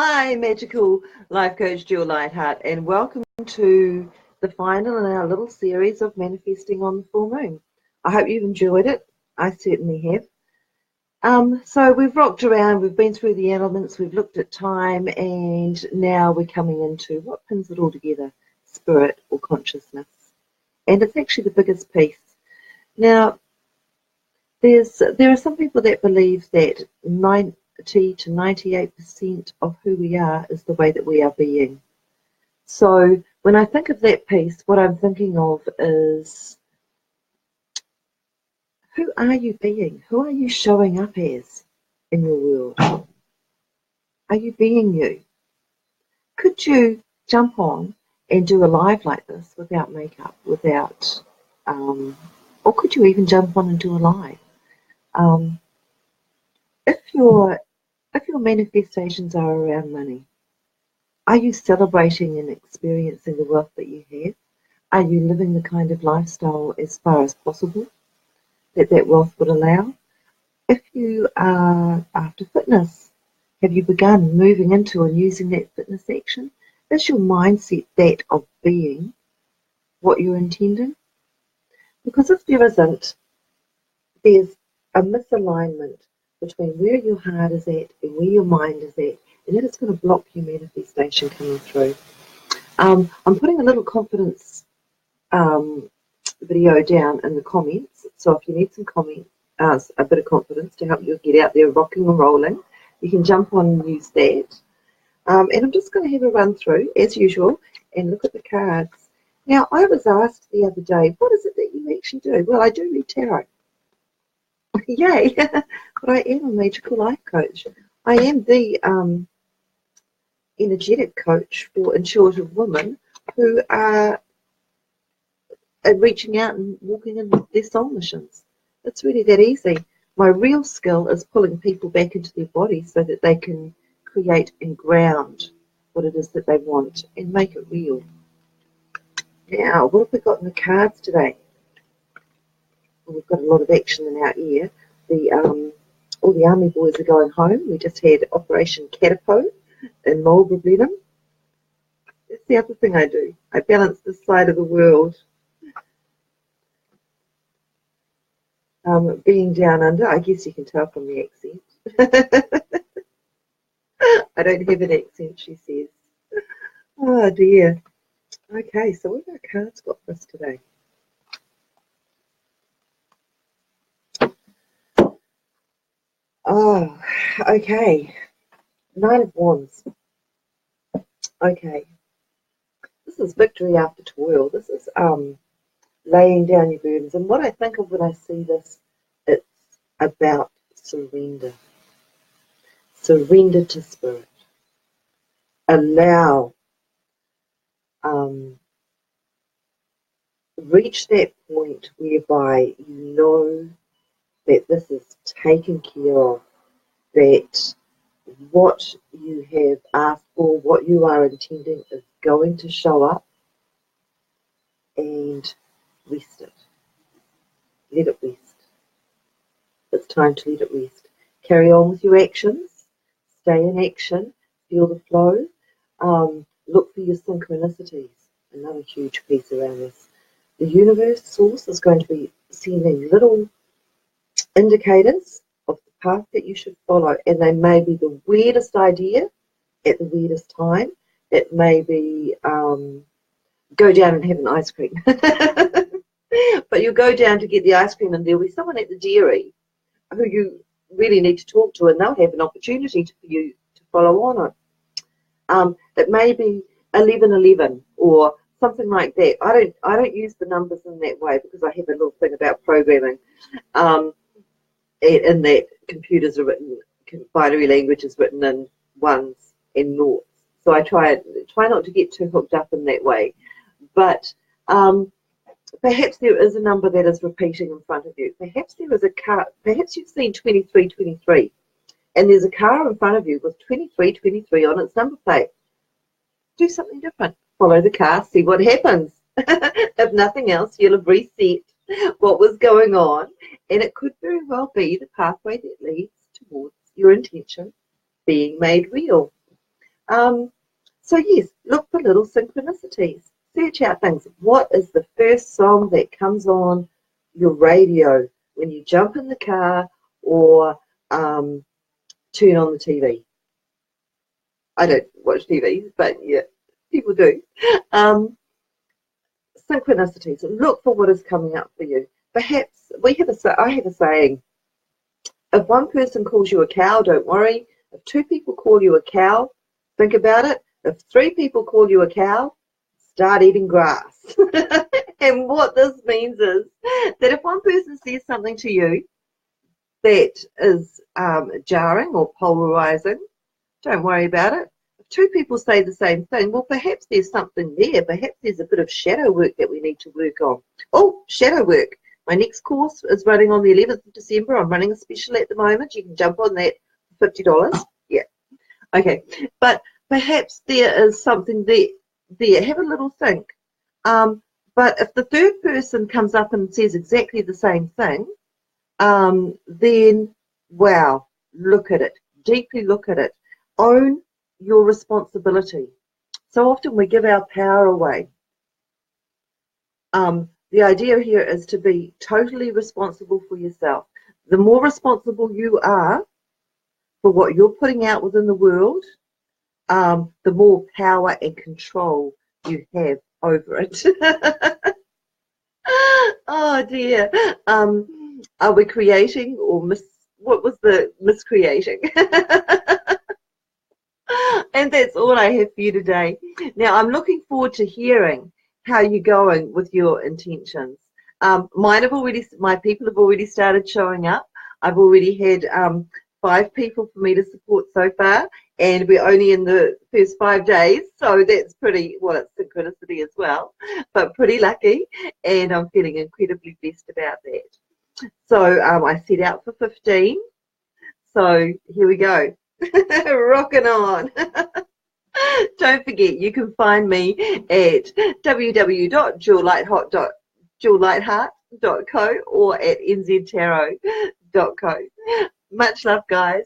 Hi, magical life coach Jill Lightheart, and welcome to the final in our little series of manifesting on the full moon. I hope you've enjoyed it. I certainly have. So we've rocked around, we've been through the elements, we've looked at time, and now we're coming into what pins it all together, spirit or consciousness. And it's actually the biggest piece. Now, there are some people that believe that 90 to 98% of who we are is the way that we are being. So when I think of that piece, what I'm thinking of is, who are you being? Who are you showing up as in your world? Are you being you? Could you jump on and do a live like this without makeup, or could you even jump on and do a live? Um, if your manifestations are around money, are you celebrating and experiencing the wealth that you have? Are you living the kind of lifestyle as far as possible that wealth would allow? If you are after fitness, have you begun moving into and using that fitness action? Is your mindset that of being what you're intending? Because if there isn't, there's a misalignment between where your heart is at and where your mind is at, and that is going to block your manifestation coming through. I'm putting a little confidence video down in the comments, so if you need some comments, a bit of confidence to help you get out there rocking and rolling, you can jump on and use that. And I'm just going to have a run through, as usual, and look at the cards. Now, I was asked the other day, what is it that you actually do? Well, I do read tarot. Yay! But I am a magical life coach. I am the energetic coach for intuitive women who are reaching out and walking in their soul missions. It's really that easy. My real skill is pulling people back into their bodies so that they can create and ground what it is that they want and make it real. Now, what have we got in the cards today? Well, we've got a lot of action in our ear. All the army boys are going home. We just had Operation Katapo in Marlborough, Blenheim. That's the other thing I do. I balance this side of the world. Being down under, I guess you can tell from the accent. I don't have an accent, she says. Oh dear. Okay, so what have our cards got for us today? Oh, okay. 9 of Wands. Okay. This is victory after toil. This is laying down your burdens. And what I think of when I see this, it's about surrender. Surrender to spirit. Allow, reach that point whereby you know that this is taken care of, that what you have asked for, what you are intending is going to show up, and rest it. Let it rest. It's time to let it rest. Carry on with your actions. Stay in action. Feel the flow. Look for your synchronicities. Another huge piece around this. The universe source is going to be sending little indicators of the path that you should follow, and they may be the weirdest idea at the weirdest time. It may be go down and have an ice cream. But you'll go down to get the ice cream and there'll be someone at the dairy who you really need to talk to, and they'll have an opportunity for you to follow on it. It may be 11:11 or something like that. I don't use the numbers in that way because I have a little thing about programming. In that computers are written, binary language is written in ones and noughts. So I try not to get too hooked up in that way. But perhaps there is a number that is repeating in front of you. Perhaps there is a car. Perhaps you've seen 2323, and there's a car in front of you with 2323 on its number plate. Do something different. Follow the car, see what happens. If nothing else, you'll have reset what was going on, and it could very well be the pathway that leads towards your intention being made real. So yes, look for little synchronicities. Search out things. What is the first song that comes on your radio when you jump in the car or turn on the TV? I don't watch TV, but yeah, people do. Synchronicities. Look for what is coming up for you. Perhaps I have a saying: if one person calls you a cow, don't worry. If two people call you a cow, think about it. If three people call you a cow, start eating grass. And what this means is that if one person says something to you that is jarring or polarizing, don't worry about it. If two people say the same thing, well, perhaps there's something there. Perhaps there's a bit of shadow work that we need to work on. Oh, shadow work. My next course is running on the 11th of December. I'm running a special at the moment. You can jump on that for $50. Yeah. Okay. But perhaps there is something there. Have a little think. But if the third person comes up and says exactly the same thing, then, wow, look at it. Deeply look at it. Own your responsibility. So often we give our power away. The idea here is to be totally responsible for yourself. The more responsible you are for what you're putting out within the world, the more power and control you have over it. Oh dear. Are we creating or what was the miscreating? And that's all I have for you today. Now, I'm looking forward to hearing how you're going with your intentions. My people have already started showing up. I've already had 5 people for me to support so far, and we're only in the first 5 days, so that's pretty, well, it's synchronicity as well, but pretty lucky, and I'm feeling incredibly blessed about that. So I set out for 15, so here we go. Rocking on. Don't forget, you can find me at www.jewellightheart.co or at nztarot.co. Much love, guys.